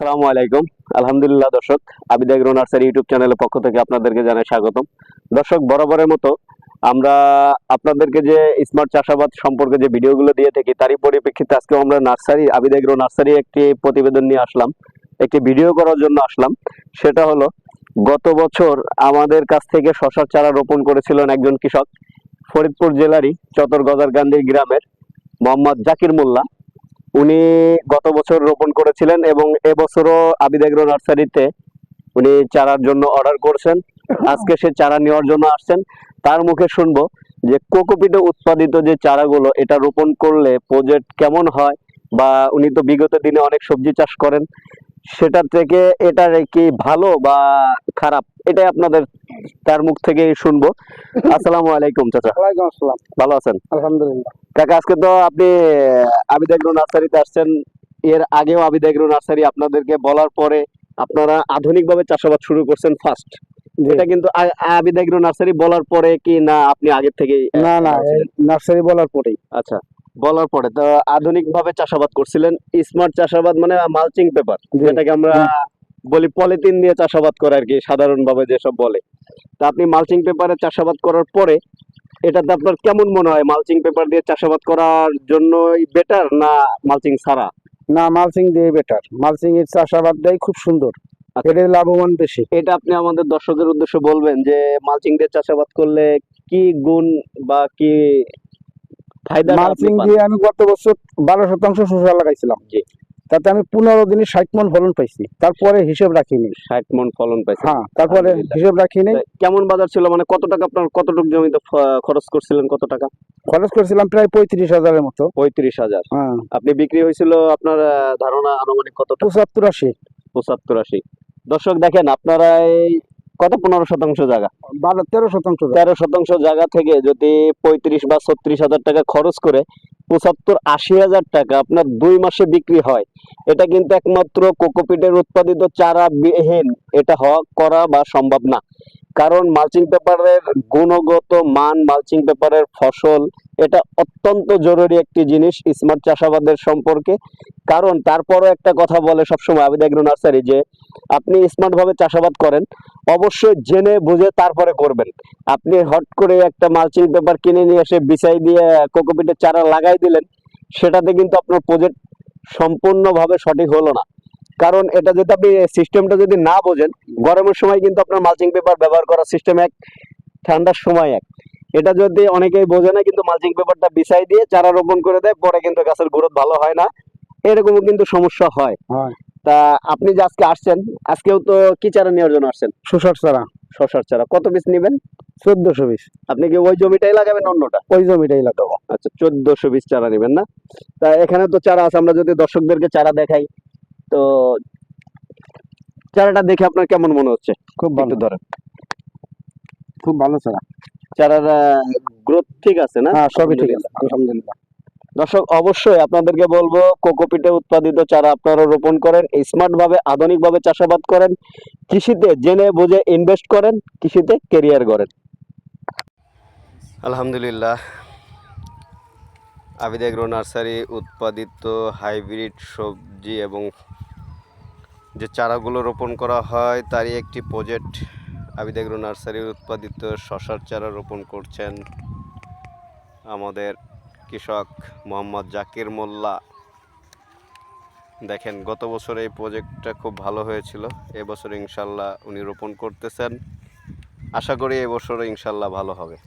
আসসালামু আলাইকুম। আলহামদুলিল্লাহ দর্শক, আবিদ এগ্রো নার্সারি ইউটিউব চ্যানেলের পক্ষ থেকে আপনাদেরকে জানাই স্বাগতম। দর্শক, বরাবরের মতো আমরা আপনাদেরকে যে স্মার্ট চাষাবাদ সম্পর্কে যে ভিডিওগুলো দিয়ে থাকি, তারই পরিপ্রেক্ষিতে আজকে আমরা আবিদ এগ্রো নার্সারি একটি প্রতিবেদন নিয়ে আসলাম, একটি ভিডিও করার জন্য আসলাম। সেটা হলো, গত বছর আমাদের কাছ থেকে শশার চারা রোপণ করেছিলেন একজন কৃষক, ফরিদপুর জেলারই চতর গজারকান্দি গ্রামের মোহাম্মদ জাকির মোল্লা। উনি গত বছর রোপণ করেছিলেন এবং এবছরও আবিদ এগ্রো নার্সারিতে উনি চারার জন্য অর্ডার করছেন। আজকে সে চারা নেওয়ার জন্য আসছেন। তার মুখে শুনবো যে কোকোপিটে উৎপাদিত যে চারাগুলো, এটা রোপণ করলে প্রজেক্ট কেমন হয়, বা উনি তো বিগত দিনে অনেক সবজি চাষ করেন, সেটা থেকে এটা কি ভালো বা খারাপ, এটাই আপনাদের তার মুখ থেকে শুনবো। আসসালামু আলাইকুম চাচা। ওয়ালাইকুম আসসালাম। ভালো আছেন? আলহামদুলিল্লাহ। কাকা, আজকে তো আপনি আবিদ এগ্রো নার্সারিতে আসছেন। এর আগেও আবিদ এগ্রো নার্সারি আপনাদেরকে বলার পরে আপনারা আধুনিকভাবে চাষাবাদ শুরু করছেন ফার্স্ট। এটা কিন্তু আবিদ এগ্রো নার্সারি বলার পরে কি না আপনি আগে থেকেই? না না, নার্সারি বলার পরেই। আচ্ছা, বলার পরে তো আধুনিকভাবে চাষাবাদ করছিলেন। স্মার্ট চাষাবাদ মানে মালচিং পেপার, যেটাকে আমরা বলি পলিথিন দিয়ে চাষাবাদ করে আর কি, সাধারণভাবে যেসব বলে। তা আপনি মালচিং পেপারে চাষাবাদ করার পরে এটাতে আপনার কেমন মনে হয়? মালচিং পেপার দিয়ে চাষাবাদ করার জন্যই বেটার, না মালচিং ছাড়া? না, মালচিং দিয়ে বেটার। মালচিং এর চাষাবাদটাই খুব সুন্দর, এটা লাভবান বেশি। এটা আপনি আমাদের দর্শকের উদ্দেশ্যে বলবেন যে মালচিং দিয়ে চাষাবাদ করলে কি গুণ বা কি ফায়দা? মালচিং দিয়ে আমি গত বছর 12% শসা লাগাইছিলাম। জি। তাতে আমি 15 দিনে 60 মণ ফলন পাইছি। তারপরে হিসেব রাখিনি। 60 মণ ফলন পাইছেন? হ্যাঁ, তারপরে হিসেব রাখিনি। কেমন বাজার ছিল, মানে কত টাকা আপনার, কতটুকু জমিতে খরচ করছিলেন, কত টাকা খরচ করছিলাম? প্রায় 35,000-এর মতো। 35,000। হ্যাঁ। আপনি বিক্রি হয়েছিল আপনার ধারণা আনুমানিক কত? 75-80। 75-80। দর্শক দেখেন, আপনারা এই কত 15% জায়গা, 13% 13% জায়গা থেকে যদি 35 বা 36,000 টাকা খরচ করে 75-80,000 টাকা আপনার 2 মাসে বিক্রি হয়, এটা কিন্তু একমাত্র কোকোপিটের উৎপাদিত চারা বিহীন এটা করা বা সম্ভব না। কারণ মালচিং পেপারের গুণগত মান, মালচিং পেপারের ফসল, এটা অত্যন্ত জরুরি একটি জিনিস স্মার্ট চাষাবাদের সম্পর্কে। কারণ তারপরও একটা কথা বলে সবসময় আবিদ এগ্রো নার্সারি, যে আপনি স্মার্ট ভাবে চাষাবাদ করেন, অবশ্যই জেনে বুঝে তারপরে করবেন। আপনি হট করে একটা মালচিং পেপার কিনে নিয়ে এসে বিছাই দিয়ে কোকোপিটের চারা লাগাই দিলেন, সেটাতে কিন্তু আপনার প্রজেক্ট সম্পূর্ণভাবে সঠিক হলো না। কারণ এটা যদি আপনি সিস্টেমটা যদি না বোঝেন, গরমের সময় কিন্তু আপনার মালচিং পেপার ব্যবহার করার সিস্টেম এক, ঠান্ডার সময় এক। এটা যদি অনেকেই বোঝে না, কিন্তু মালচিং পেপারটা বিছাই দিয়ে চারা রোপণ করে দেয়, পরে কিন্তু গাছের গ্রোথ ভালো হয় না, এরকমও কিন্তু সমস্যা হয়। তা আপনি যে আজকে আসছেন, আজকেও তো কি চারা নেওয়ার জন্য আসছেন? শসার চারা। শসার চারা কত পিস নেবেন? 1400 পিস। আপনি কি ওই জমিটাই লাগাবেন, অন্যটা? ওই জমিটাই লাগাবো। আচ্ছা, 1400 পিস চারা নেবেন না? তা এখানে তো চারা আছে, আমরা যদি দর্শকদেরকে চারা দেখাই, তো চারাটা দেখে আপনার কেমন মনে হচ্ছে? খুব ভালো। ধরেন, খুব ভালো চারা। চারার গ্রোথ ঠিক আছে না? হ্যাঁ, সবই ঠিক আছে, আলহামদুলিল্লাহ। দর্শক, অবশ্যই আপনাদেরকে বলবো, কোকোপিটে উৎপাদিত চারা আপনারা রোপণ করেন, স্মার্ট ভাবে আধুনিক ভাবে চাষাবাদ করেন, কৃষিতে জেনে বুঝে ইনভেস্ট করেন, কৃষিতে ক্যারিয়ার গড়েন। আলহামদুলিল্লাহ, আবিদ এগ্রো নার্সারি উৎপাদিত হাইব্রিড সবজি এবং যে চারাগুলো রোপণ করা হয় তারই একটি প্রজেক্ট আবিদ এগ্রো নার্সারির উৎপাদিত শশার চারা রোপণ করছেন আমাদের কৃষক মোহাম্মদ জাকির মোল্লা। দেখেন, গত বছর এই প্রজেক্টটা খুব ভালো হয়েছিল, এবছর ইনশাল্লাহ উনি রোপণ করতেছেন। আশা করি এবছরও ইনশাল্লাহ ভালো হবে।